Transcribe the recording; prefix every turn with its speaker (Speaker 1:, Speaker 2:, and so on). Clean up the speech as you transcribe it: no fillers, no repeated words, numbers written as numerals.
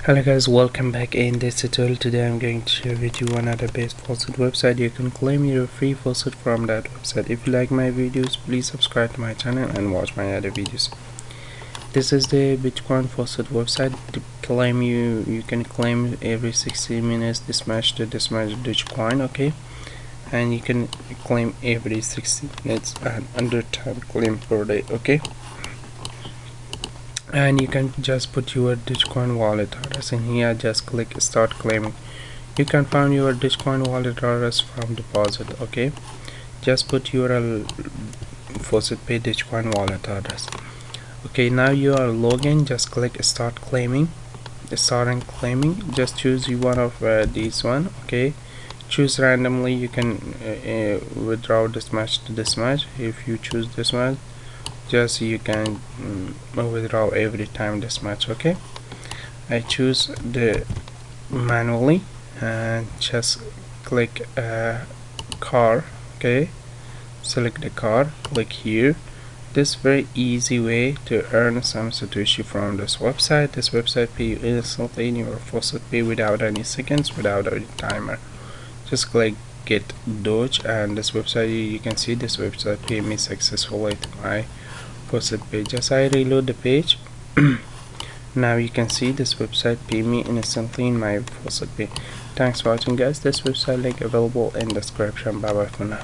Speaker 1: Hello guys, welcome back. In this tutorial today I'm going to share with you another best faucet website. You can claim your free faucet from that website. If you like my videos, please subscribe to my channel and watch my other videos. This is the Bitcoin faucet website. To claim, you can claim every 60 minutes this match to this match Dogecoin, okay, and you can claim every 60 minutes and 100 claim per day, okay. And you can just put your Dogecoin wallet address in here. Just click start claiming. You can find your Dogecoin wallet address from deposit, okay. Just put your Faucet Pay Dogecoin wallet address. Okay, now you are login. Just click start claiming. Just choose one of these one, okay. Choose randomly. You can withdraw this match to this match. If you choose this match, just you can withdraw every time this match, okay. I choose the manually and just click car, okay. Select the car, click here. This very easy way to earn some satoshi from this website. This website pay you instantly in your faucet pay without any seconds, without any timer. Just click get Doge, and this website, you can see this website pay me successfully to my faucet page. As I reload the page, now you can see this website pay me instantly in my faucet pay. Thanks for watching guys. This website link available in description. Bye bye for now.